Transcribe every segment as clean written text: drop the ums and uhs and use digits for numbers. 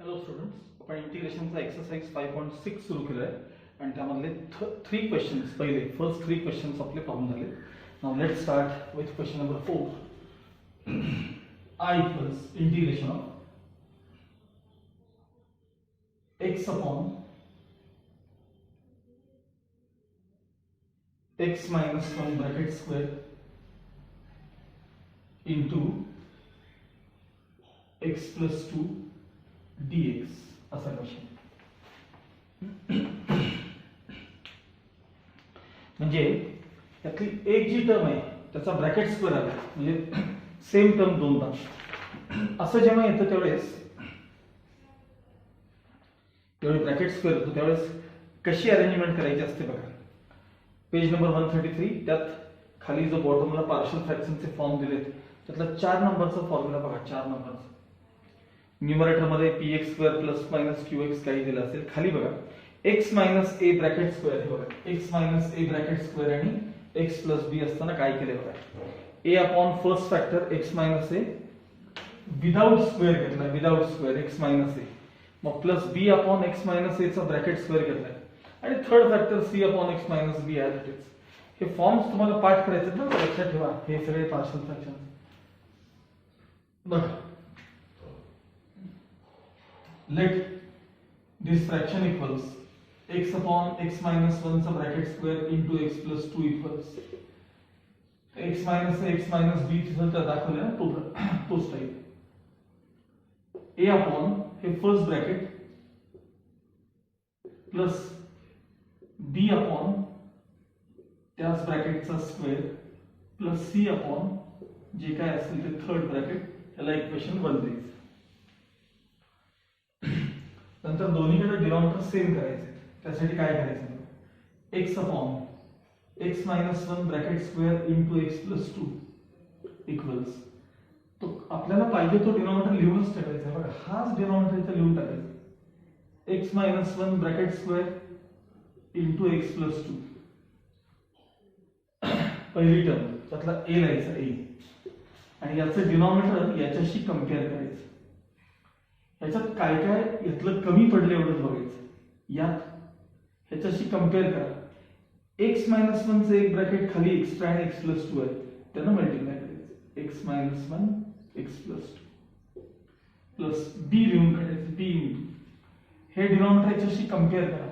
Hello students, आपण इंटिग्रेशनचा exercise 5.6 सुरू केलं आहे आणि त्यामधले 3 क्वेश्चन्स फर्स्ट 3 क्वेश्चन्स आपले पाहून झाले. Now let start with question number 4. I equals integration of x upon x minus 1 bracket square into x plus 2 dx असा क्वेश्चन. म्हणजे यातली एक जी टर्म आहे त्याचा ब्रॅकेट स्क्वेअर आला, म्हणजे सेम टर्म दोनदा असं जेव्हा येतं त्यावेळेस ब्रॅकेट स्क्वेअर होतो त्यावेळेस कशी अरेंजमेंट करायची असते बघा. पेज नंबर 133 त्यात खाली जो बॉटमला पार्शियल फ्रॅक्शनचे फॉर्म दिलेत त्यातला 4 नंबरचा फॉर्म्युला बघा. 4 नंबरचा न्यूमरेटर मध्ये px square plus minus qx काही दिलं असेल. खाली बघा x minus a bracket square हे बघा, x minus a bracket square आणि x प्लस b असताना काय केले बघा. a upon first factor x minus a without square घेतला, without square x minus a, मग plus b upon x minus a चा ब्रॅकेट स्क्वेअर घेतलाय आणि third factor c upon x minus b as it is. हे forms तुम्हाला पाठ करायचे ना, लक्षात ठेवा. हे सगळे पार्शियल फ्रॅक्शन बघा. Let this fraction equals x upon x minus 1 चा bracket square into x plus 2 equals x minus a x minus b तिथं तर दाखवलं ना तोच टाइप. a upon हे first bracket plus b upon त्याच ब्रॅकेटचा स्क्वेअर प्लस c upon जे काय असेल ते थर्ड ब्रॅकेट, याला इक्वेशन 1 द्यायचं. नंतर दोन्हीकडे डिनॉमिनेटर सेम करायचे. त्यासाठी काय करायचं, x upon x minus 1 bracket square into x plus 2 equals, तो आपल्याला पाहिजे तो डिनॉमिनेटर लिहूनच टाकायचा बघा. हाच डिनॉमिनेटर इथे लिहून टाकायचा, x minus 1 bracket square into x plus 2. पहिली टर्म त्यातला a लिहायचा, a, आणि याचं डिनॉमिनेटर याच्याशी कम्पेअर करायचं. याच्यात काय काय यातलं कमी पडलं एवढंच बघायचं. यात ह्याच्याशी कम्पेअर करा. x मायनस 1 चे एक ब्रॅकेट खाली एक्स्ट्रा आणि x प्लस 2 आहे, त्यांना मल्टिप्लाय करायचं. x minus 1 x plus 2 plus b लिहून काढायचं, b इंटू हे डिनॉमिनेटर याच्याशी कम्पेअर करा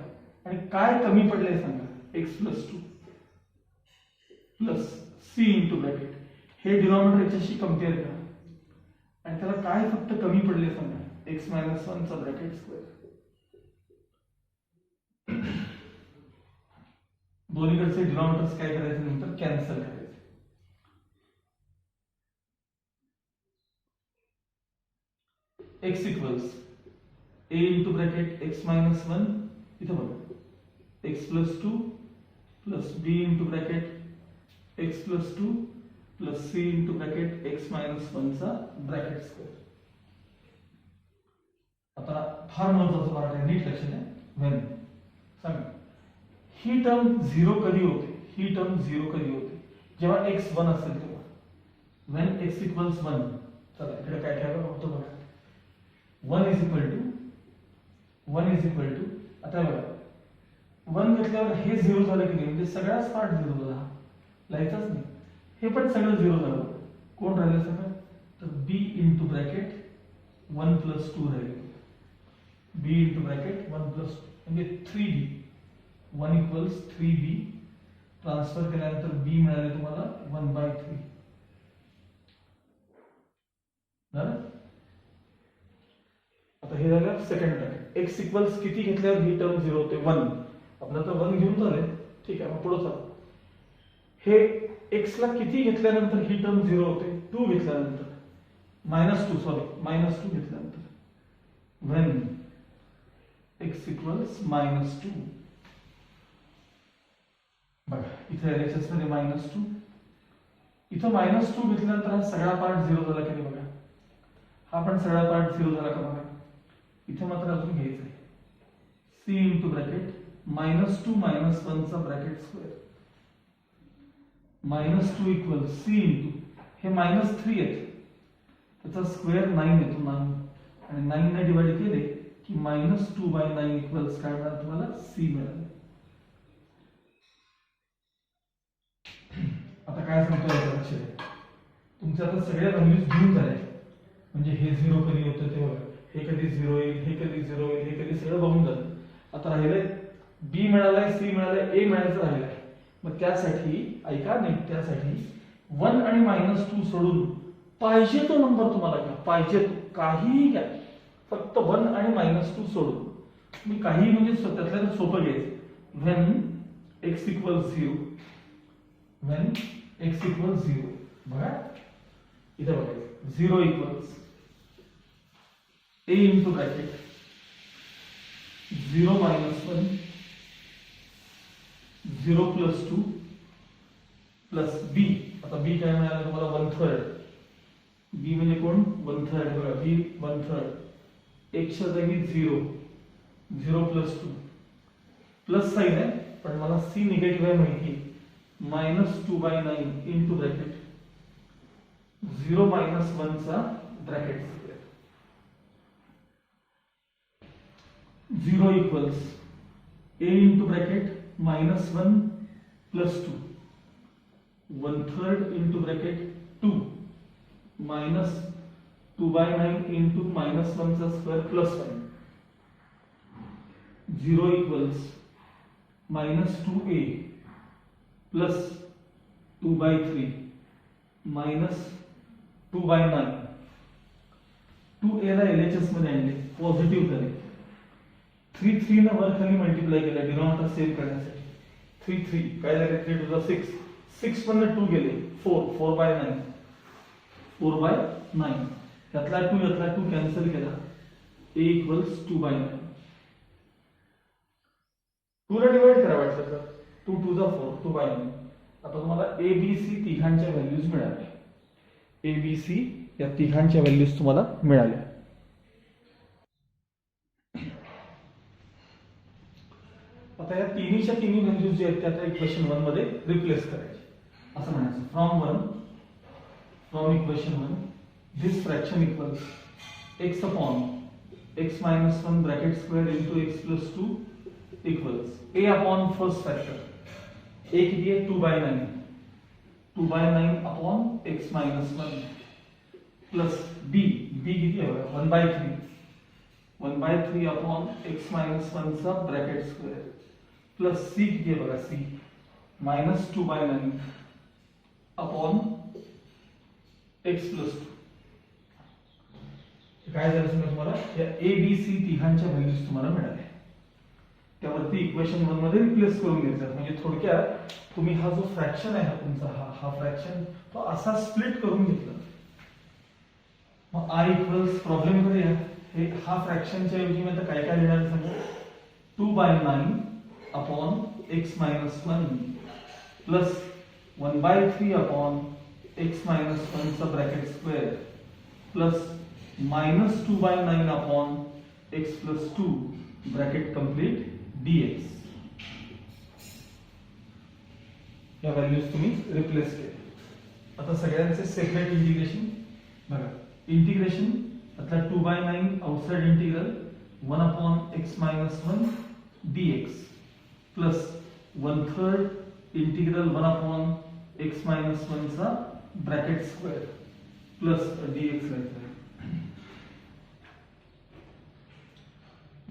आणि काय कमी पडलंय सांगा. x plus 2 plus c into bracket हे डिनॉमिनेटर याच्याशी कम्पेअर करा आणि त्याला काय फक्त कमी पडले सांगा. x मायनस 1 चा ब्रॅकेट स्क्वेअर. दोन्हीकडचे डिनॉमिनेटर्स काय करायचे, नंतर कॅन्सल करायचे. x equals a into bracket x minus 1 इथं बघा x plus 2 plus b into bracket x plus 2 plus c into bracket x minus 1 चा ब्रॅकेट स्क्वेअर. आता फार महत्वाचं पार्ट आहे, नीट लक्ष द्या. व्हेन सांगा ही टर्म 0 कधी होते, ही टर्म 0 कधी होते, जेव्हा x 1 असेल तेव्हा. व्हेन x इक्वल्स 1, चला इकडे काय काय होतं बघा. 1 इज इक्वल टू आता बघा 1 घेतल्यावर हे 0 झालं की नाही, म्हणजे सगळाच पार्ट 0 झाला, लिहायचाच नाही. हे पण सगळं 0 झालं. कोण राहिलं सगळं, तर b इंटू ब्रॅकेट 1 प्लस 2 राहिले. b इंटू ब्रॅकेट 1 प्लस 2 म्हणजे 3b. 1 इक्वल्स 3b ट्रान्सफर केल्यानंतर b मिळाले तुम्हाला 1/3. आता हे झालं सेकंड ब्रॅकेट. x इक्वल्स किती घेतल्यावर ही टर्म 0 होते, 1. आपल्याला तर 1 घेऊन झाले, ठीक आहे. मग पुढे चला. हे x ला किती घेतल्यानंतर ही टर्म 0 होते, 2 घेतल्यानंतर, मायनस 2 घेतल्यानंतर. व्हेन x इक्वल्स -2, बघा इथे LHS मध्ये -2, इथं -2 घेतल्यानंतर हा सगळा पार्ट 0 झाला की नाही बघा. हा पण सगळा पार्ट 0 झाला का बघा. इथे मात्र अजून घ्यायचं आहे c इंटू ब्रॅकेट -2 मायनस 1 चा bracket square. -2 equals c into हे -3 येते, त्याचा स्क्वेअर 9 येतो, 9 आणि 9 ने डिवाइड केले की -2/9 इक्वल्स काय मिळालं तुम्हाला C मिळालं. आता काय सांगतोय लक्षात घ्या. तुमचे आता सगळ्या व्हॅल्यूज घेऊन झाले, म्हणजे हे 0 कधी होतं ते बघा, हे कधी 0 येईल, हे कधी 0 येईल, हे कधी सगळं बघून झालं. आता राहिलंय B मिळालाय, C मिळालाय, A मिळायचं राहिलंय. मग त्यासाठी ऐका नाही, त्यासाठी 1 आणि -2 सोडून पाहिजे तो नंबर तुम्हाला घ्या, पाहिजे तो काहीही घ्या, फक्त 1 आणि -2 सोडून मी काही म्हणजे त्यातल्या सोपं घ्यायचं. when x equals 0, when x equals 0 बघा इथे बघायचं 0 equals a into bracket 0 minus 1 0 plus 2 plus b. आता b काय मिळालं तुम्हाला 1/3. b म्हणजे कोण 1/3 बघा, b 1/3. x च्या जागी 0 0 plus 2 प्लस साइन आहे पण मला c निगेटिव्ह आहे माहिती, -2/9 into bracket 0 minus 1 चा bracket 0 equals a into bracket -1 plus 2 1/3 into bracket 2 minus 2/9 into -1 चा square plus 1. 0 equals -2a plus 2/3 minus 2/9. 2a ला LHS मध्ये आणले, पॉझिटिव्ह झाले. 3 ने वर खाली मल्टिप्लाय केला डिनॉमिनेटर सेव्ह करण्यासाठी. 3 काय झाले, 3 to the 6, 6 मधनं 2 गेले, 4/9 4/9. यातला 2 कॅन्सल केला, a equals 2/9. 2 ला डिवाइड करा वाटलं तर 2 to the 4 2/9. आता तुम्हाला a b c तिघांच्या व्हॅल्यूज मिळाल्या. a b c या तिघांच्या व्हॅल्यूज तुम्हाला मिळाल्या. आता या तिन्ही व्हॅल्यूज जे आहेत त्या आता इक्वेशन 1 मध्ये रिप्लेस करायचे. असं म्हणायचं from equation 1 this fraction equals x upon x minus 1 bracket square into x plus 2 equals a upon first factor, a किती आहे 2/9 upon x minus 1 plus b किती आहे 1/3 upon x minus 1 चा ब्रॅकेट स्क्वेअर plus c किती आहे बघा c -2/9 upon x plus 2. काय झालं समजा तुम्हाला या a b c तिघांच्या व्हॅल्यूज तुम्हाला मिळाल्या. त्यावरती इक्वेशन 1 मध्ये रिप्लेस करून घ्यायचं. म्हणजे थोडक्यात तुम्ही हा जो फ्रॅक्शन आहे तुमचा हा फ्रॅक्शन तो असा स्प्लिट करून घेतला. मग i इक्वल्स प्रॉब्लेम कडे या, हे हा फ्रॅक्शनच्या ऐवजी मी आता काय काय लिहिणार सांगा 2/9 upon x minus 1 plus 1/3 upon x minus 1 चा bracket square plus -2/9 upon x plus 2 bracket complete dx. या व्हॅल्यूज तुम्ही रिप्लेस केले. आता सगळ्यांचे सेपरेट इंटिग्रेशन बघा. इंटिग्रेशन आता 2/9 outside integral 1 upon x minus 1 dx plus 1/3 integral 1 upon x minus 1 चा bracket square plus dx लिहायचं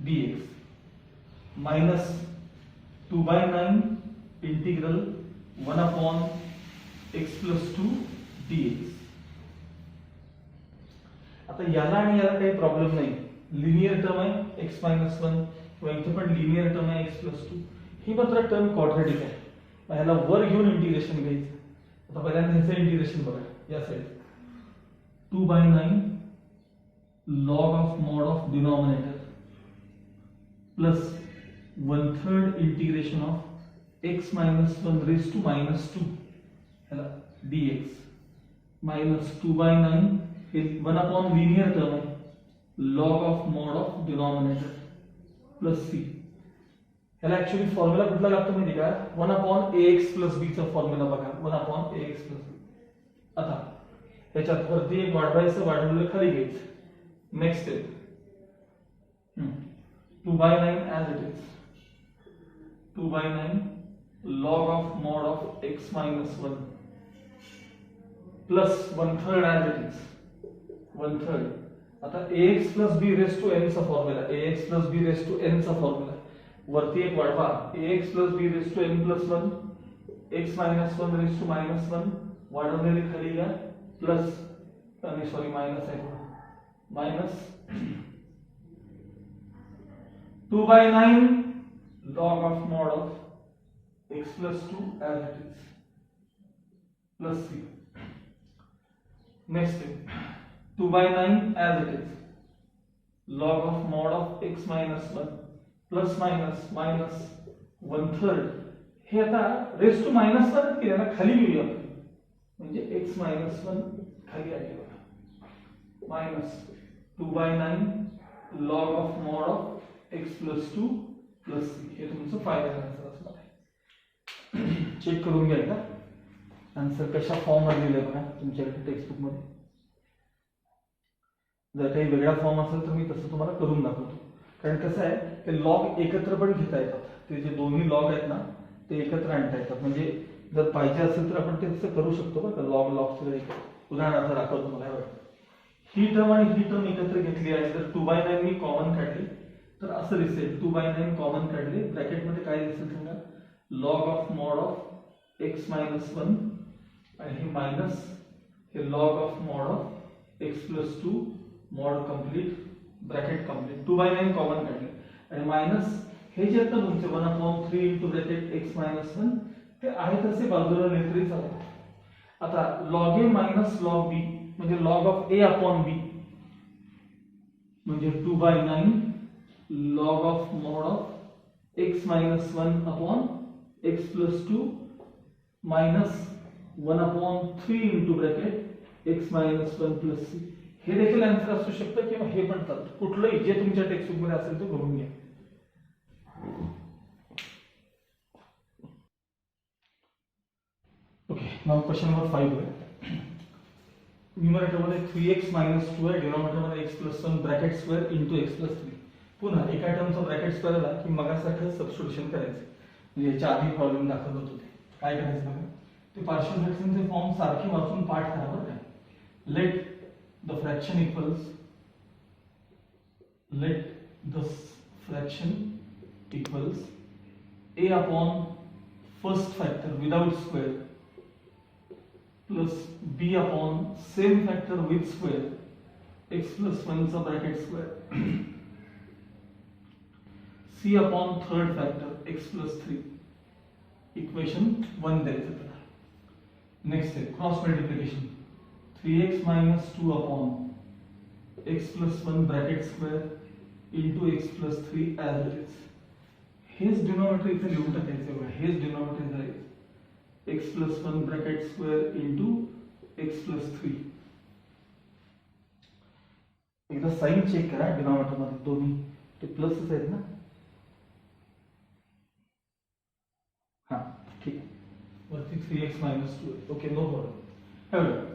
dx minus 2/9 integral 1 upon x plus 2 dx. आता याला आणि याला काही प्रॉब्लेम नाही, लिनियर टर्म आहे x minus 1 किंवा इथे पण लिनियर टर्म आहे x plus 2. ही मात्र टर्म क्वाड्रॅटिक आहे. ह्याला वर घेऊन इंटिग्रेशन घ्यायचं. आता पहिल्यांदा ह्याचं इंटिग्रेशन बघा या side 2/9 log of mod of denominator plus 1/3 integration of x minus 1 raised to -2 dx minus 2/9 हे 1 upon linear term आहे log of mod of denominator plus c. ह्याला ऍक्च्युअली फॉर्म्युला कुठला लागतो माहिती का 1 upon ax plus b चा formula बघा 1 upon ax plus b. आता ह्याच्यात वरती एक वाढवायचं, वाढवलेलं खाली घ्यायचं. Next step 2 by 9 as it is. 2 by 9 log of mod of x minus 1 plus 1/3 as it is. 1/3. आता ax plus b raised to n चा formula, ax plus b raised to n चा फॉर्म्युला वरती एक वाढवा, ax plus b raised to n plus 1 x minus 1 raised to minus 1 वाढवलेली खाली घ्या plus sorry minus आहे minus 2 by 9 log of mod of x plus 2 as it is plus c. Next thing, 2 by 9 as it is log of mod of x minus 1 plus minus minus 1/3. हे आता raise to minus 1 केल्याला खाली घेऊया म्हणजे x minus 1 खाली आले बघा minus 2 by 9 log of mod of x plus 2 plus c. हे तुमचं फायनल आन्सर असणार आहे. चेक करून घ्या का आन्सर कशा फॉर्म मध्ये दिले बघा तुमच्याकडे टेक्स्टबुक मध्ये. जर काही वेगळा फॉर्म असेल तर मी तसं तुम्हाला करून दाखवतो. कारण कसं आहे ते लॉग एकत्र पण घेता येतात. ते जे दोन्ही लॉग आहेत ना ते एकत्र आणता येतात. म्हणजे जर पाहिजे असेल तर आपण ते तसं करू शकतो बघा लॉग लॉग उदाहरणार्थ दाखवतो तुम्हाला. ही टर्म आणि ही टर्म एकत्र घेतली आहे. जर 2 by 9 मी कॉमन काढली तर असं दिसेल. 2 by 9 कॉमन काढले ब्रॅकेट मध्ये काय दिसेल सांगा log of mod of x minus 1 आणि हे मायनस हे log of mod of x plus 2 mod complete bracket complete 2 by 9 common काढले आणि मायनस हे जे आता तुमचे 1/3 into ब्रॅकेट x minus 1 ते आहे तसे बाजूला लिहिले तरी चालेल. आता log a minus log b म्हणजे log of a upon b म्हणजे 2 by 9 log of mod of x minus 1 upon x plus 2 minus 1/3 into bracket x minus 1 plus c. हे देखील आन्सर असू शकतं किंवा हे पण चालतं. कुठलंही जे तुमच्या टेक्स्टबुक मध्ये असेल ते करून घ्या. ओके नाउ क्वेश्चन नंबर 5 आहे. न्यूमरेटर मध्ये 3x minus 2 आहे, डिनॉमिनेटर मध्ये x plus 1 bracket square into x plus 3. पुन्हा एका टर्मचा ब्रॅकेट स्क्वेअर आला की मगासारखं सबस्टिट्यूशन करायचं. म्हणजे याच्या आधी प्रॉब्लेम दाखवत होतो ते काय करायचं बघा ते पार्शियल फ्रॅक्शनचे फॉर्म सारखे वाचून पाठ करा बरं का. Let the fraction equals a upon first factor without square plus b upon same factor with square x plus 1 चा bracket square c upon third factor x plus 3 equation 1 द्यायचं त्याला. नेक्स्ट आहे cross multiplication 3x minus 2 upon x plus 1 bracket square into x plus 3 as it is. हेच denominator इथे लिहून टाकायचं बघा. हेच डिनॉमिनेटर आहे x plus 1 bracket square into x plus 3. एकदा साइन चेक करा डिनॉमिनेटर मध्ये दोन्ही ते प्लसच आहेत ना. हां ठीक आहे. वरती 3x minus 2 आहे. Okay no problem.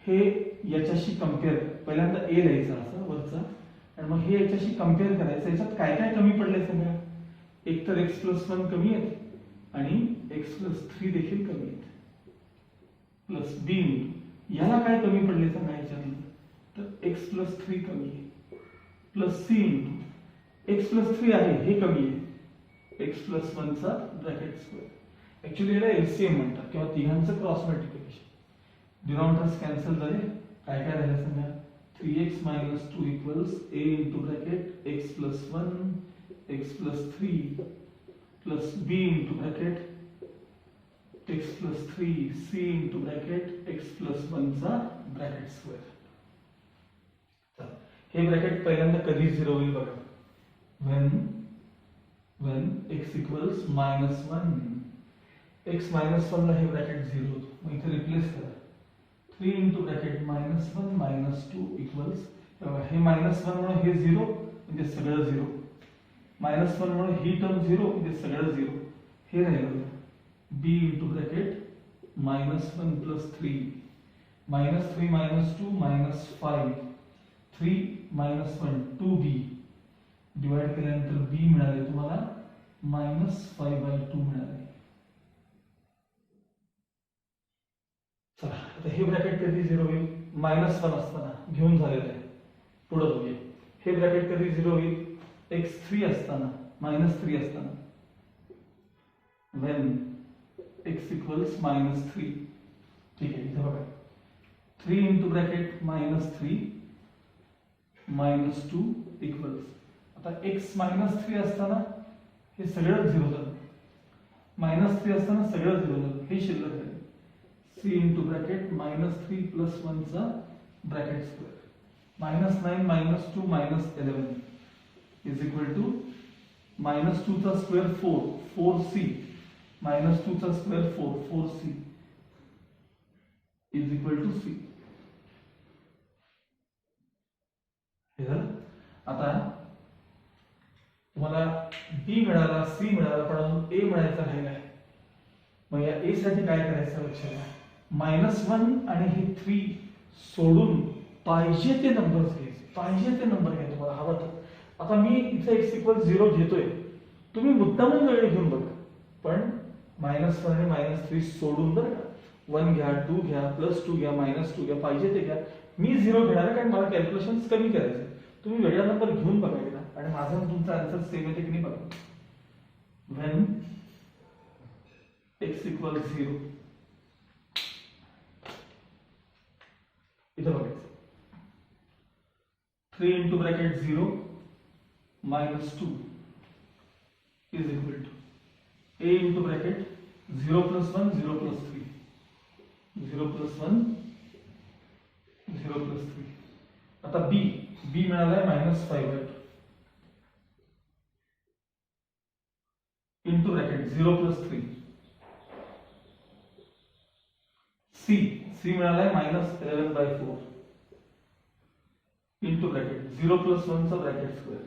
हे याच्याशी कंपेअर पहिल्यांदा a लिहायचा असा वरचा आणि मग हे याच्याशी कंपेअर करायचं. याच्यात काय काय कमी पडलंय सांगा. एक तर x plus 1 कमी आहे आणि x plus 3 देखील कमी आहे प्लस b याला काय कमी पडले सांगा याच्यातलं तर x plus 3 कमी आहे प्लस c x plus 3 आहे हे कमी आहे x plus 1 चा ब्रॅकेट स्क्वेअर. ऍक्च्युअली याला एलसीएम म्हणतात किंवा तिघांचं क्रॉस मल्टिप्लिकेशन. डिनॉमिनेटर्स कॅन्सल झाले. काय काय राहिलं सांगा 3x minus 2 equals a into bracket x plus 1 x plus 3 plus b into bracket x plus 3 c into bracket x plus 1 चा ब्रॅकेट स्क्वेअर. हे ब्रॅकेट पहिल्यांदा कधी 0 होईल बघा when x equals -1 x -1 ला हे ब्रॅकेट 0 होतो. मग इथे रिप्लेस करा 3 into bracket -1 -2 equals हे -1 मुळे हे 0 म्हणजे सगळं 0 -1 मुळे ही टर्म 0 म्हणजे सगळं 0. हे राहिलं b into bracket -1 plus 3 -3 -2 -5 3 -1 2b divide केल्यानंतर बी मिळाले तुम्हाला -5/2 मिळाले. चला आता हे ब्रॅकेट कधी 0 होईल? -1 असताना घेऊन झालेलं आहे. पुढे बघूया. हे ब्रॅकेट कधी 0 होईल? x3 असताना, -3 असताना. when x equals -3. ठीक आहे, इथे बघा 3 into bracket -3 -2 equals, आता x -3 असताना हे सगळं 0 झालं, -3 असताना सगळं 0 झालं, हे शिल्लक आहे. 3 into bracket -3 + 1 चा bracket square, -9 -2 -11 is equal to -2 चा स्क्वेअर 4, 4c -2 चा square 4, 4c is equal to c. हे झालं. आता तुम्हाला b मिळाला, c मिळाला, पण अजून a मिळायचा राहिला आहे. मग या a साठी काय करायचं लक्षात घ्या. -1 आणि हे 3 सोडून पाहिजे ते नंबर्स घ्यायचे, पाहिजे ते नंबर घ्या तुम्हाला हवा तर. आता मी इथे x 0 घेतोय, तुम्ही मुद्दामून वेळ घेऊन बघा, पण -1 आणि -3 सोडून बरं का. 1 घ्या, 2 घ्या, +2 घ्या, -2 घ्या, पाहिजे ते घ्या. मी 0 घेणार आहे कारण मला कॅल्क्युलेशन्स कमी करायचे. तुम्ही वेगळा नंबर घेऊन बघा एकदा, आणि माझा तुमचा आन्सर सेम येते की नाही बघा. when x equals 0, इथं बघायचं 3 into bracket 0 -2 is equal to a into bracket 0 + 1 0 + 3, 0 + 1 0 + 3. आता b मिळालाय -5/2 into bracket 0 + 3. c मिळालाय -11/4 into bracket 0 + 1 चा ब्रॅकेट स्क्वेअर.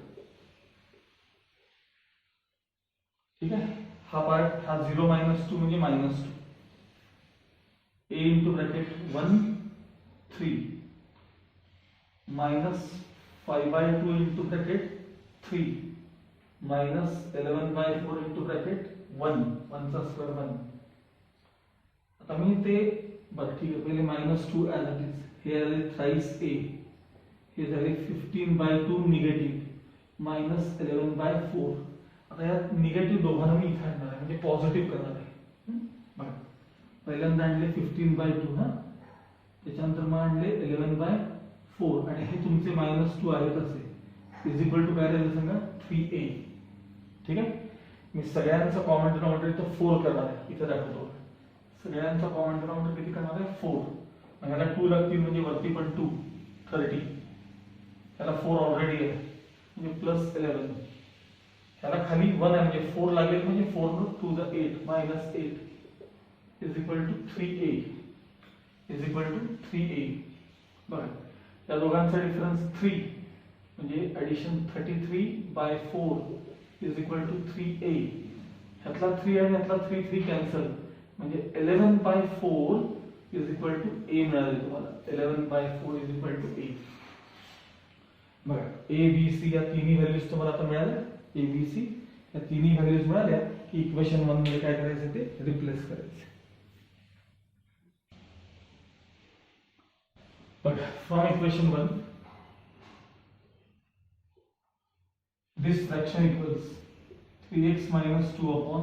ठीक आहे, हा पार्ट, हा 0 -2 म्हणजे -2. a into bracket 1 3 -5/2 into bracket 3 -11/4 into bracket 1, 1 चा स्क्वेअर 1. आता मी ते बरं ठीक आहे, पहिले -2 ॲज इट इज, हे आले थ्राइस a, हे झाले 15/2 निगेटिव्ह -11/4. आता या निगेटिव्ह दोघांना मी इथे आणणार आहे, म्हणजे पॉझिटिव्ह करणार आहे. बघा, पहिल्यांदा आणले 15/2, हा, त्याच्यानंतर मग आणले 11/4, आणि हे तुमचे -2 आहेत असे, इज इक्वल टू काय राहील सांगा, 3a. ठीक आहे, मी सगळ्यांचा कॉमन डिनॉमिनेटर इथं 4 करणार आहे, इथे दाखवतो. सगळ्यांचा कॉमन डिनॉमिनेटर किती करणार आहे, 4. ह्याला 2 लागतील म्हणजे वरती पण 2, 30. ह्याला 4 ऑलरेडी आहे म्हणजे +11. ह्याला खाली 1 आहे म्हणजे 4 लागेल, म्हणजे 4 * 2 = 8, -8 is equal to 3a, is equal to 3a. बघा, या दोघांचा डिफरन्स 3, म्हणजे addition 33/4 is equal to 3a. ह्यातला 3 आणि ह्यातला 3 कॅन्सल, म्हणजे 11/4 is equal to a मिळाले तुम्हाला. 11/4 is equal to a. बघा, a b c या तिन्ही व्हॅल्यूज तुम्हाला आता मिळाल्या. a b c या तिन्ही व्हॅल्यूज मिळाल्या की इक्वेशन 1 मध्ये काय करायचं, ते रिप्लेस करायचे. बघा, from equation 1 this fraction equals 3x - 2 upon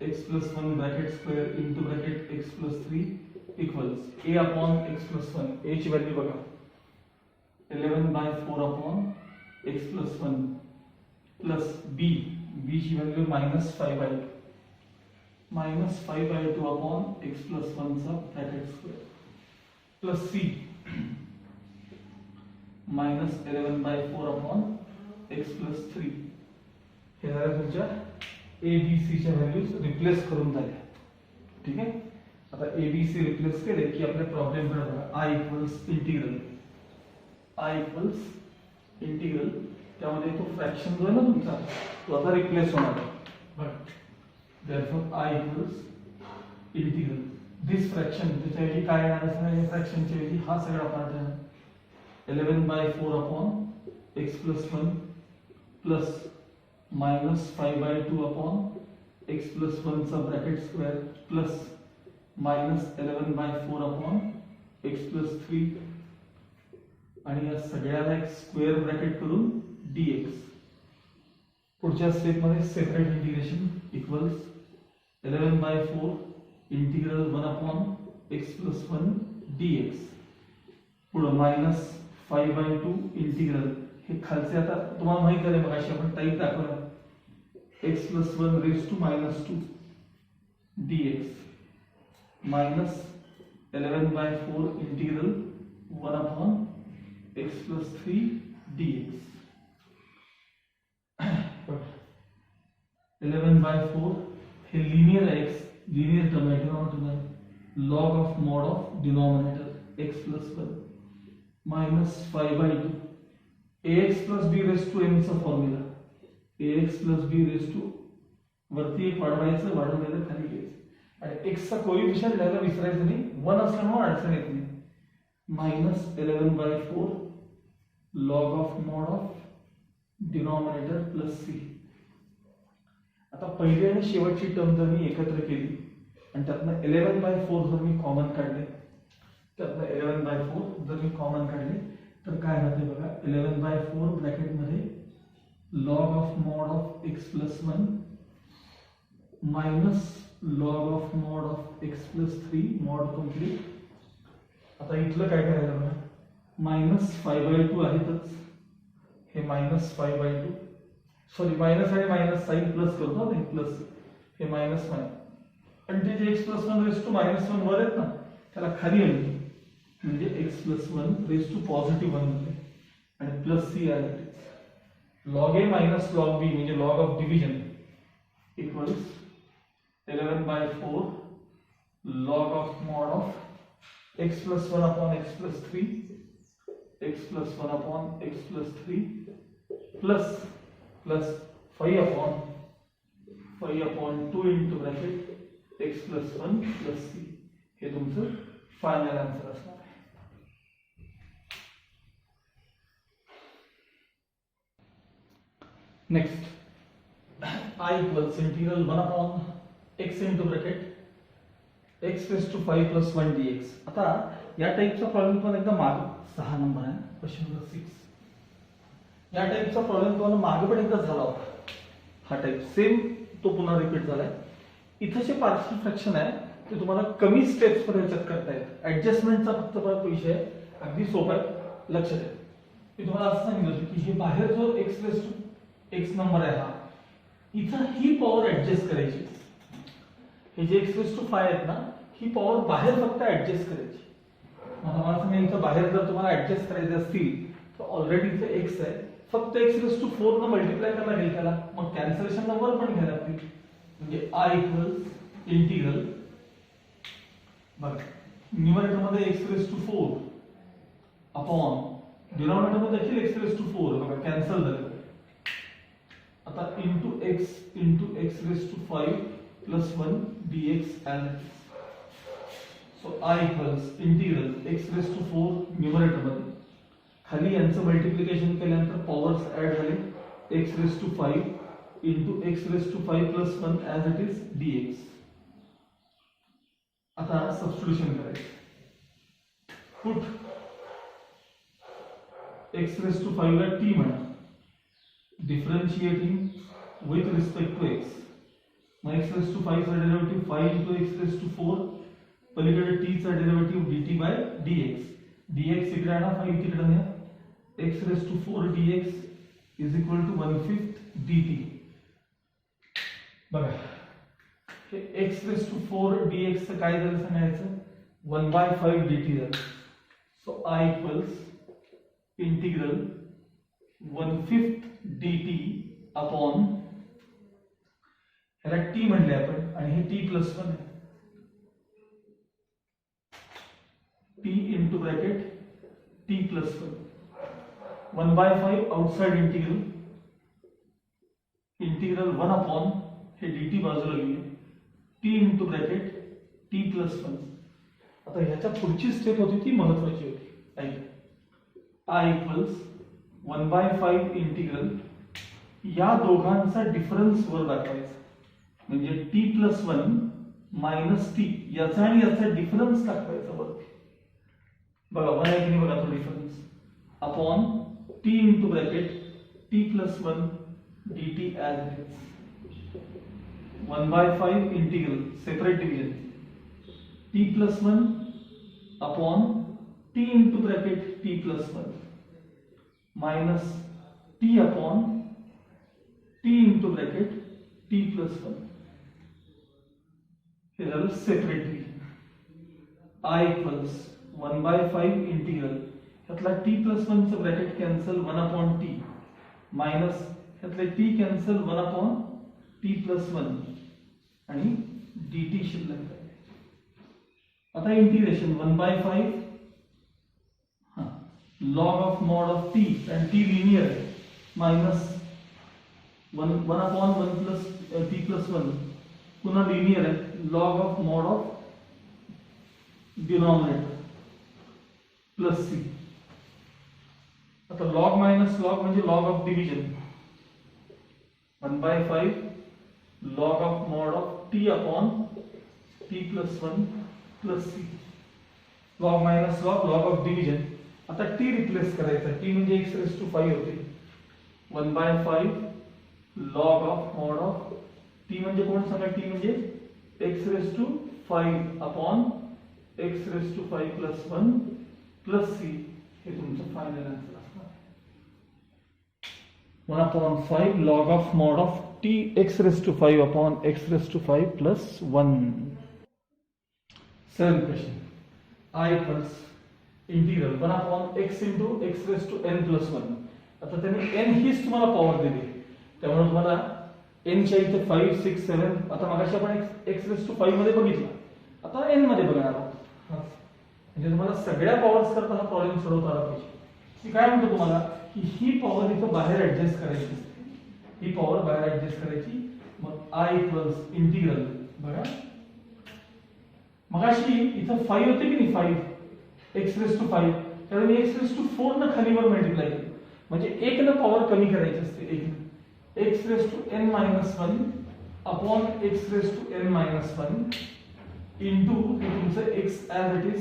x + 1 bracket square into bracket x + 3 equals a upon x + 1. a ची व्हॅल्यू बघा, 11/4 upon x + 1 plus b ची व्हॅल्यू -5/2 upon x + 1 चा bracket square plus c -11/4 upon x + 3. हे झालं तुमच्या a b c च्या values replace करून झाल्या. ठीक आहे, आता a b c रिप्लेस केले की आपल्या प्रॉब्लेम कडे बघा. i इक्वल्स इंटिग्रल, त्यामध्ये तो फ्रॅक्शन जो आहे ना तुमचा, तो आता रिप्लेस होणार आहे. बघा, therefore i equals integral this fraction, त्याच्याऐवजी काय येणार असणार, या फ्रॅक्शनच्या ऐवजी हा सगळा पार्ट आहे 11/4 upon x + 1 plus minus 5/2 upon x plus 1 चा bracket square plus minus 11/4 upon x plus 3 आणि या सगळ्याला एक स्क्वेअर ब्रॅकेट करून dx. पुढच्या स्टेप मध्ये separate integration equals 11/4 integral 1 upon x plus 1 dx. पुढे माइनस 5/2 इंटिग्रल हे खालचे आता तुम्हाला माहित आहे मग अशी आपण टाइप दाखवला x plus 1 raise to minus 2 dx minus 11/4 integral 1 upon x plus 3 dx. 11/4 हे लिनियर x लिनियर टर्म आहे denominator log of mod of denominator x plus 1 minus 5/2 ax plus b raised to m चा formula ax plus b raised to वरती एक वाढवायचं वाढवलेलं खाली घ्यायचं आणि x चा कोएफिशिएंट लिहायला विसरायचं नाही 1 असल्यामुळे अडचण येत नाही. Minus 11/4 log of mod of denominator plus c. आता पहिली आणि शेवटची टर्म जर मी एकत्र केली आणि त्यातनं 11/4 जर मी कॉमन काढले त्यातनं 11/4 जर मी कॉमन काढले तर काय राहते बघा 11/4 ब्रॅकेट मध्ये log of mod of x plus 1 minus log of mod of x plus 3 mod complete. आता इथलं काय करायचं बघा माइनस 5/2 आहेतच हे माइनस 5/2 सॉरी माइनस आणि माइनस साइन प्लस करतो ना प्लस हे माइनस आणि ते जे x plus 1 raise to minus 1 वर आहेत ना त्याला खाली आणले म्हणजे x plus 1 raise to positive 1 मध्ये आणि प्लस c आहे log a minus log b म्हणजे log of division equals 11/4 log of mod of x plus 1 upon x plus 3 x plus 1 upon x plus 3 plus 5 upon 2 into bracket x plus 1 plus c. हे तुमचं final answer असणार आहे. Next I equals integral 1 upon x into bracket x raised to 5 plus 1 dx. आता या टाइपचा problem पण एकदा माग 6 number आहे क्वेश्चन नंबर 6. या टाइपचा प्रॉब्लेम तुम्हाला मागे पण एकदा झाला होता. हा टाइप सेम तो पुन्हा रिपीट झालाय. इथे जे पार्शियल फ्रॅक्शन आहे ते तुम्हाला कमी स्टेप्स मध्ये याच्यात करता येतं. ऍडजस्टमेंटचा फक्त परत विषय अगदी सोपा आहे लक्षात ठेवा. मी तुम्हाला असं सांगितलं होतं की हे बाहेर जो x raise to x number आहे हा इथं ही पॉवर ऍडजस्ट करायची. हे जे x रेज टू 5 आहेत ना ही पॉवर बाहेर फक्त ऍडजस्ट करायची. मला सांगा इथं बाहेर जर तुम्हाला ऍडजस्ट करायचे असतील तर ऑलरेडी इथे x आहे फक्त x रेज टू 4 न मल्टिप्लाय करायला लागेल त्याला मग कॅन्सलेशन नंबर पण घ्यायला लागतील म्हणजे I इक्वल्स इंटिग्रल बघा न्यूमरेटर मध्ये x raise to 4 upon denominator मध्ये देखील x रेज टू 4 बघा कॅन्सल झालं. आता into x raise to 5 plus 1 dx as it is. So I equals integral x raised to 4 numerator मध्ये खाली यांचं मल्टिप्लिकेशन केल्यानंतर पॉवर्स ऍड झाले x raised to 5 into x raised to 5 plus 1 as it is dx. आता substitution करायचं. Put x raised to 5 ला t म्हणा differentiating with respect to x. मग x raised to 5 चा derivative 5 into x raised to 4 पलीकडे t चा derivative dt by dx. dx इकडे आणा 5 तिकडे न्या x raised to 4 dx is equal to 1/5 dt. बघा हे x raised to 4 dx चं काय झालं सांगायचं 1/5 dt झालं. So I equals integral 1/5 dt upon ह्याला t म्हणले आपण आणि हे t प्लस 1 आहे. t into bracket t plus 1 1/5 outside integral 1 upon हे dt बाजूला लिहूया t into bracket t plus 1. आता ह्याच्या पुढची स्टेप होती ती महत्त्वाची होती. I equals 1/5 integral या दोघांचा डिफरन्स वर दाखवायचा, म्हणजे t+1 मायनस टी याचा आणि याचा डिफरन्स दाखवायचा वरती. बघा 1 आहे की नाही, बघा तो difference upon T into bracket t+1 dt as it is 1/5 integral separate division t+1 upon t into bracket t+1 minus t upon t into bracket t+1 हे झालं separate division. I equals 1/5 integral यातला t+1 चं bracket cancel 1/t minus यातले t cancel 1/t+1 आणि dt शिल्लक आहे. आता integration 1/5 log of mod of t आणि t लिनियर आहे मायनस 1/1 प्लस t+1 पुन्हा लिनियर आहे log of mod of denominator plus c. आता log मायनस log म्हणजे log of division 1/5 log of mod of t upon t+1 plus c. log minus log log of division. आता t replace करायचा, t म्हणजे x⁵ होते 1/5 log of mod of t म्हणजे कोण सांगा, t म्हणजे x⁵ upon x⁵ plus 1 plus c. हे तुमचं फायनल आन्सर असणार. 1/5 log of mod of t x⁵ upon x⁵ plus 1. 7th question. I equals integral 1/x into x⁵n plus 1. आता त्यांनी n हीच तुम्हाला पॉवर दिली, त्यामुळे तुम्हाला n च्या इथे 5 6 7 आता मगाशी आपण x⁵ मध्ये बघितलं, आता n मध्ये बघणार आहोत. म्हणजे तुम्हाला सगळ्या पॉवर्स करता हा प्रॉब्लेम सोडवता आला पाहिजे. मी काय म्हणतो तुम्हाला की ही पॉवर इथं बाहेर ऍडजस्ट करायची असते, ही पॉवर बाहेर ऍडजस्ट करायची. मग I इक्वल्स इंटिग्रल बघा मगाशी इथं 5 होते की नाही, 5 x⁵, त्यामुळे मी x⁴ न खाली वर मल्टिप्लाय केलं, म्हणजे 1 न पॉवर कमी करायची असते. 1 x⁻n - 1 अपॉन x⁻n - 1 इंटू हे तुमचं x as it is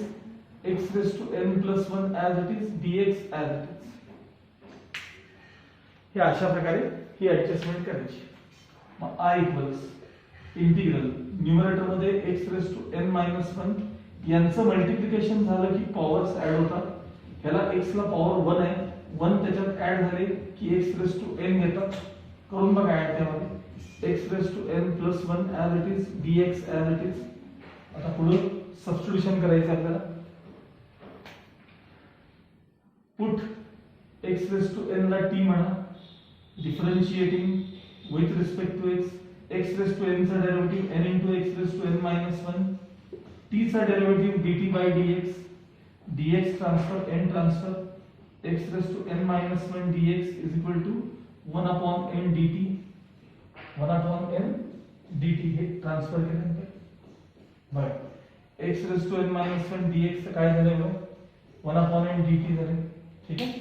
x⁻n + 1 as it is dx as it is. हे अशा प्रकारे ही ऍडजस्टमेंट करायची. मग I इक्वल्स इंटिग्रल न्यूमरेटर मध्ये x⁻n - 1 यांचं मल्टिप्लिकेशन झालं की पॉवर्स ऍड होतात. ह्याला x ला पॉवर 1 आहे, 1 त्याच्यात ऍड झाले की x⁻n घेतात, करून बघा ऍड त्यामध्ये x⁻n + 1 as it is dx as it is. आता पुढे सबस्टिट्यूशन करायचं आपल्याला. पुट x⁻n ला t म्हणा, differentiating with respect to x. x⁻n चा derivative n into x⁻n - 1, t चा डेरिव्हेटिव्ह dt/dx, dx transfer n transfer x⁻n - 1 dx is equal to 1/n dt, 1/n dt हे ट्रान्सफर केल्यानंतर बघा x⁻n - 1 dx काय झालं बघा 1/n dt झाले. ठीक आहे.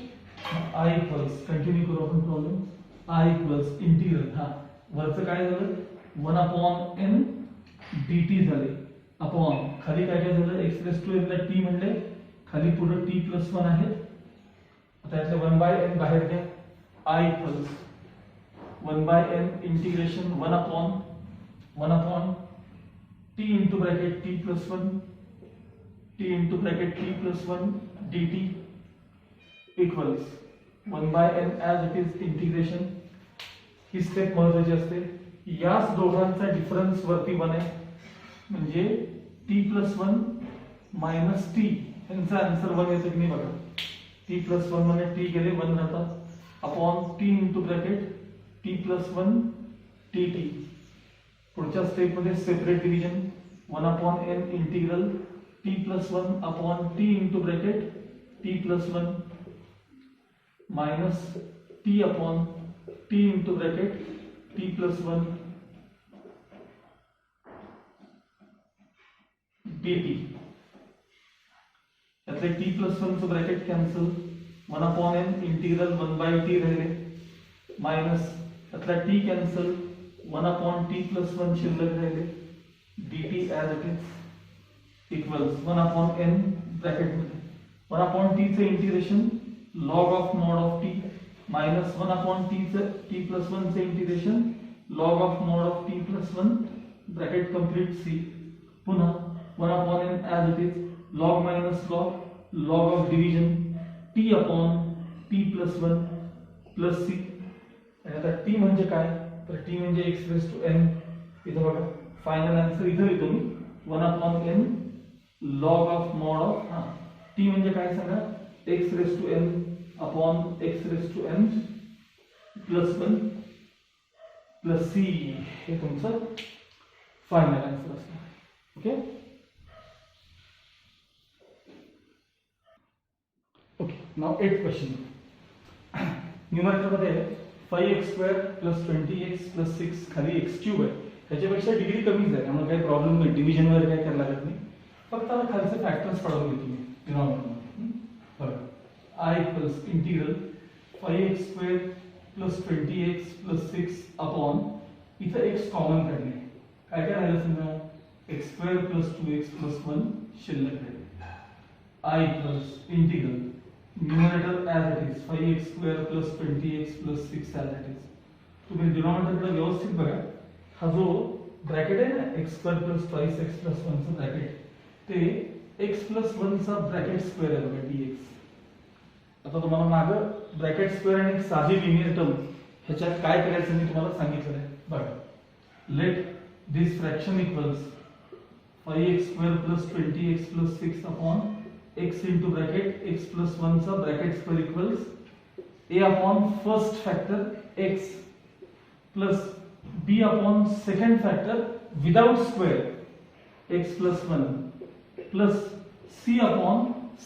I इक्वल्स कंटिन्यू करू आपण प्रॉब्लेम. I इक्वल्स इंटिग्रल हा वरचं काय झालं 1/n dt झाले अपॉन खाली काय काय झालं x⁻n ला t म्हणले, खाली पुढे t+1 आहे. आता यातले 1/n बाहेर घ्या. I equals 1/n integration 1/1 t into bracket t+1 t into bracket t+1 dt equals 1/n as it is integration. He step महत्वाची असते. याच दोघांचा डिफरन्स वरती 1 आहे, म्हणजे t+1 मायनस t यांचा आन्सर 1 येतो की नाही बघा. t+1 मध्ये t गेले 1 राहतात upon t into bracket t+1 dt. पुढच्या स्टेप मध्ये separate division 1/n integral t+1 upon t into bracket t+1 minus t upon t into bracket t+1 dt. यातले t+1 चं bracket cancel 1/n integral 1/t राहिले minus त्यातला T cancel, 1/t+1 शिल्लक राहिले, dt as it is equals 1/n ब्रॅकेटमध्ये 1/t चं integration log of mod of t minus 1/t चं t+1 चं integration log of mod of t+1 bracket complete c, पुन्हा 1/n as it is log minus log of division t/t+1 plus c. आणि आता t म्हणजे काय, तर t म्हणजे x⁻n. इथं बघा फायनल आन्सर इथं लिहितो मी 1/n log of mod of t म्हणजे काय सांगा, x⁻n upon x⁻n plus 1 plus c. हे तुमचं फायनल आन्सर असणार. Okay okay, now 8th question. Numerator मध्ये 5x² + 20x + 6 खाली x³ आहे, त्याच्यापेक्षा डिग्री कमीच आहे, त्यामुळे काही प्रॉब्लेम नाही, डिव्हिजन वगैरे काही करायला लागत नाही. फक्त आता खालचे फॅक्टर्स पडवून घेतो मी डिनॉमिनेटरमध्ये. बघा I = integral 5x² + 20x + 6 upon इथं x कॉमन काढले, काय काय राहिलं समजा x² + 2x + 1 शिल्लक राहिले. I = integral numerator as it is 5x² + 20x + 6 as it is. तुम्ही डिनॉमिनेटरकडे व्यवस्थित बघा, हा जो ब्रॅकेट आहे ना x² + 2x + 1 चं ब्रॅकेट, ते x + 1 चा ब्रॅकेट स्क्वेअर आहे बघा dx. आता तुम्हाला मागं ब्रॅकेट स्क्वेअर आणि एक साधी लिनियर टर्म ह्याच्यात काय करायचं मी तुम्हाला सांगितलं आहे. बघा, let this fraction equals 5x² + 20x + 6 upon x into bracket x + 1 चा bracket square equals a upon first factor x plus b upon second factor without square x + 1 plus c upon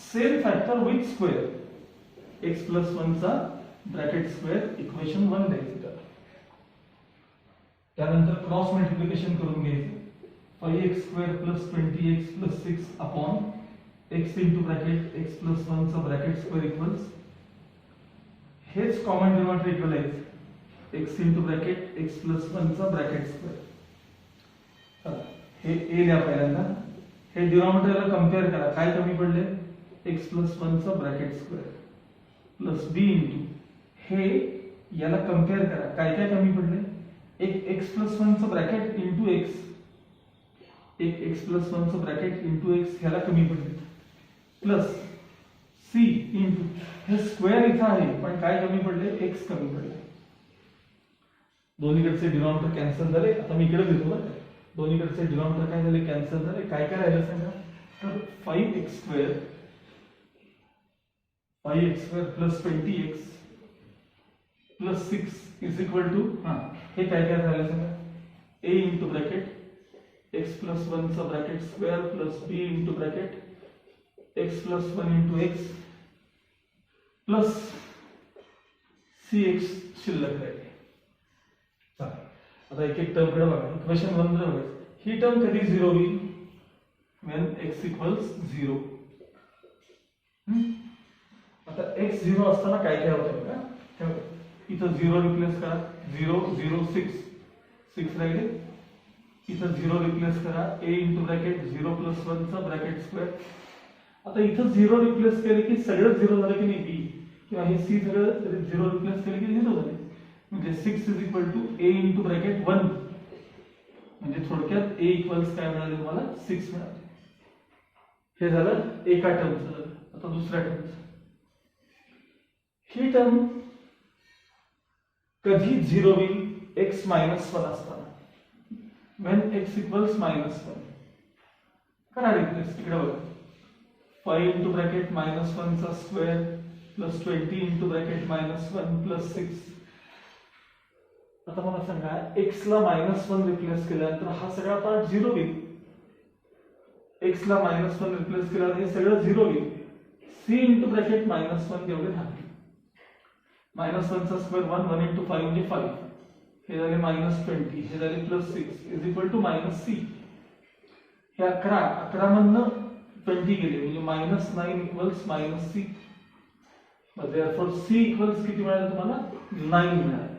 same factor with square x + 1 चा bracket square equation 1 द्यायचं. त्यानंतर cross multiplication करून घ्यायचं 5x² + 20x + 6 upon x into bracket x + 1 चा bracket square equals, हेच common denominator equalise x into bracket x + 1 चा bracket square. चला हे a लिहा पहिल्यांदा, हे डिनॉमिनेटरला कंपेअर करा, काय कमी पडले x + 1 चा bracket square plus b into हे याला कंपेअर करा, काय काय कमी पडले, एक x + 1 चा ब्रॅकेट इंटू x, एक x + 1 चा ब्रॅकेट इंटू x ह्याला कमी पडले प्लस c इंटू हे स्क्वेअर इथं आहे पण काय कमी पडले, x कमी पडले. दोन्हीकडचे डिनॉमिनेटर कॅन्सल झाले. आता मी इकडे देतो बरं, दोन्हीकडचे डिनॉमिनेटर काय झाले, कॅन्सल झाले. काय काय राहिलं सांगा, तर 5x² + 20x + 6 is equal to हे काय काय राहिलं सांगा, a इंटू ब्रॅकेट x + 1 चा bracket square plus b into bracket x + 1 into x plus cx शिल्लक राहील. आता एक एक टर्म कडे बघा, इक्वेशन 1 मध्ये बघा, ही टर्म कधी 0 होईल, when x = 0. आता x 0 असताना काय काय होतं बघा, हे बघा इथं 0 रिप्लेस करा, 0 0 6 राहिले, इथं 0 रिप्लेस करा, a इंटू ब्रॅकेट 0 + 1 चा ब्रॅकेट स्क्वेअर. आता इथं 0 रिप्लेस केले की सगळं 0 झालं की नाही, b किंवा हे c सगळं 0 रिप्लेस केले की 0 झाले, म्हणजे 6 is equal to a into bracket 1, म्हणजे थोडक्यात a इक्वल्स काय मिळाले तुम्हाला 6 मिळाले. हे झालं एका टर्मचं. आता दुसऱ्या टर्मचं, ही टर्म कधी 0 होईल, x - 1 असताना, when x = -1. करा रिप्लेस, इकडे बघा 5 इंटू ब्रॅकेट -1 चा square plus 20 into bracket -1 plus 6. आता मला सांगा, x ला -1 रिप्लेस केल्यानंतर हा सगळा पार्ट 0 होईल, x ला -1 रिप्लेस केल्यावर हे सगळं 0 होईल, c इंटू ब्रॅकेट -1 तेवढे राहतील, -1 चा स्क्वेअर 1, 1 इंटू 5 म्हणजे 5, हे झाले -20, हे झाले +6 इज इक्वल टू -c. हे 11 मधनं 20 गेले म्हणजे -9 equals -c. therefore c equals किती मिळाले तुम्हाला, 9 मिळाले.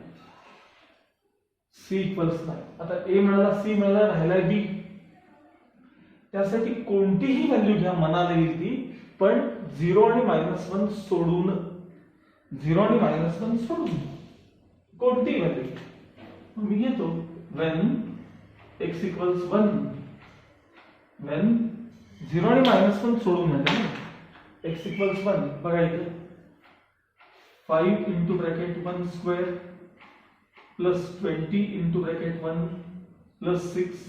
C equals 9. आता ए मिळाला, सी मिळाला, राहिलाय बी. त्यासाठी कोणतीही व्हॅल्यू घ्या मनाला येईल ती, पण 0 आणि -1 सोडून, 0 आणि -1 सोडून कोणतीही व्हॅल्यू मी घेतो. when x equals 1, when 0 आणि -1 सोडून घेतो ना, x equals 1. बघा इथे 5 into bracket 1 square plus 20 into bracket 1 plus 6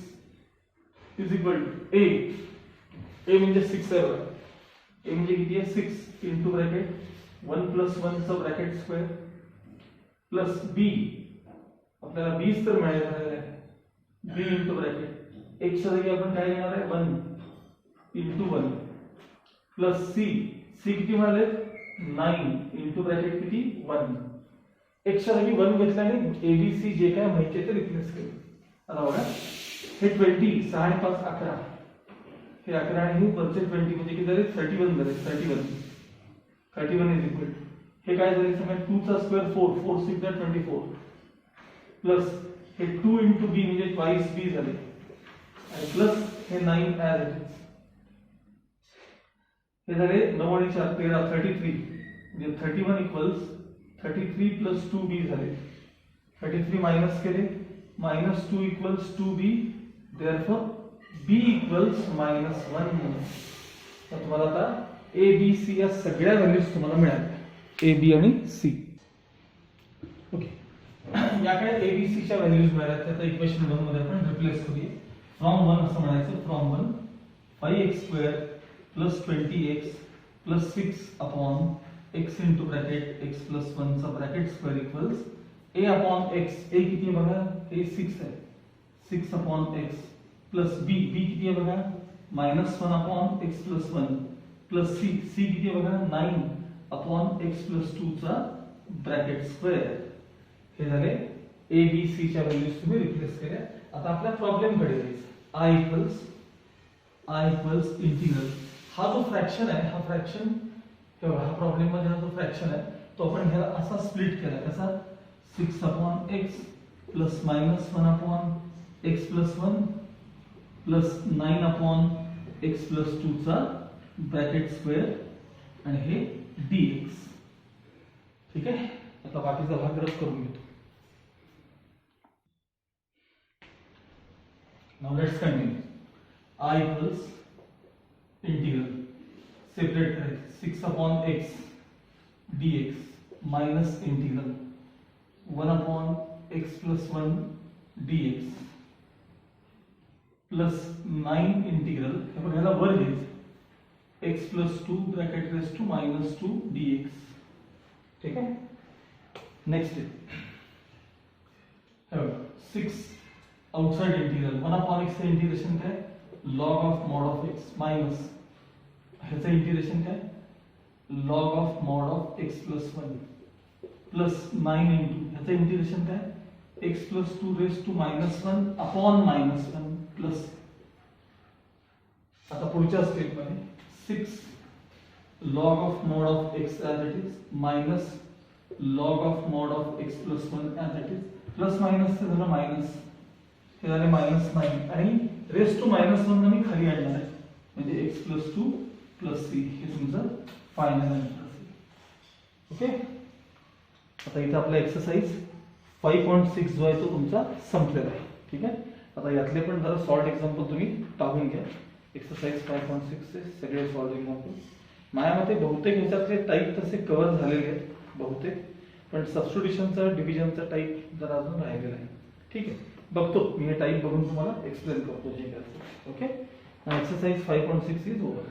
is equal to a. a म्हणजे 6 आहे बघा. a म्हणजे किती आहे? 6 into bracket 1 plus 1 चा bracket square plus b. आपल्याला 20 तर मिळालेला आहे. b into bracket x च्या जागी आपण काय घेणार आहे? 1 into 1 plus c. c किती मिळाले? 9 into bracket किती? 1. x च्या जागी 1 घेतल्याने abc जे काय माहिती ते रिप्लेस केले. आता बघा हे 20 6 आणि 5 11, हे 11 आणि हे वरचे 20 म्हणजे किती झाले? 31 झाले. 31 इज इक्वल टू हे काय झाले? समजा 2 चा स्क्वेअर 4, 4 6 द्या 24 प्लस हे 2 into b म्हणजे 22 b झाले आणि प्लस हे 9 ऍज इट इज. हे झाले 9 आणि 4 13 33 म्हणजे 31 इक्वल्स 33 प्लस 2b झाले. 33 मायनस केले, -2 equals 2b. therefore b equals -1. तर तुम्हाला आता a b c या सगळ्या व्हॅल्यूज तुम्हाला मिळाल्या, a b आणि c. ओके, या काय a b c च्या व्हॅल्यूज मिळाल्या त्याचा इक्वेशन 1 मध्ये आपण रिप्लेस करूया. फ्रॉम 1 असं म्हणायचं. From 1 5x² + 20x + 6 upon x into bracket x + 1 चा bracket square equals a upon x. a किती आहे बघा? a 6 आहे. 6 upon x plus b. b किती आहे बघा? -1 upon x + 1 plus c. c किती आहे बघा? 9 अपॉन x + 2 चा ब्रॅकेट स्क्वेअर. हे झाले a b c च्या व्हॅल्यूज तुम्ही रिप्लेस केल्या. आता आपल्या प्रॉब्लेम कडे जायचं. i equals integral. हा जो फ्रॅक्शन आहे, हा फ्रॅक्शन हे बघा, हा प्रॉब्लेम मध्ये हा जो फ्रॅक्शन आहे तो आपण ह्याला असा स्प्लिट केला. कसा? 6 upon x plus -1 upon x + 1 plus 9 upon x + 2 चा ब्रॅकेट स्क्वेअर आणि हे dx. ठीक आहे. आता बाकीचा भाग रद्द करून घेतो. Now let's continue. i equals integral separate करायचं. 6 upon x dx minus integral 1 upon x + 1 dx plus 9 integral, हे बघा ह्याला वर घ्यायचं, x + 2 bracket raise to -2 dx. ठीक आहे. नेक्स्ट है 6 आउटसाइड इंटिग्रल 1 अपॉन x चं इंटिग्रेशन काय? log of mod of x minus ह्याचं इंटिग्रेशन काय? log of mod of x + 1 plus 9 into ह्याचं इंटिग्रेशन काय? x + 2 raise to -1 upon -1 plus. आता पुढच्या स्टेप मध्ये 6 log of mod of x as it is minus log of mod of x + 1 as it is plus minus चे झालं minus, हे झाले -9 आणि रेस टू -1 मी खाली आणणार आहे म्हणजे x + 2 + c. हे तुमचं फायनल आन्सर असेल. ओके. आता इथे आपला एक्सरसाइज 5.6 जो आहे तो तुमचा संपलेला आहे. ठीक आहे. आता यातले पण जरा शॉर्ट एक्झाम्पल तुम्ही टाकून घ्या. एक्सरसाइज 5.6 चे सगळे सॉल्व्हिंग एक्झाम्पल. माझ्या मते बहुतेक ह्याच्यातले टाईप तसे कव्हर झालेले आहेत बहुतेक, पण सबस्टिट्यूशनचा डिव्हिजनचा टाईप जरा अजून राहिलेला आहे. ठीक आहे. बघतो मी हे टाईप बघून तुम्हाला एक्सप्लेन करतो जे काय. ओके. Exercise 5.6 is over.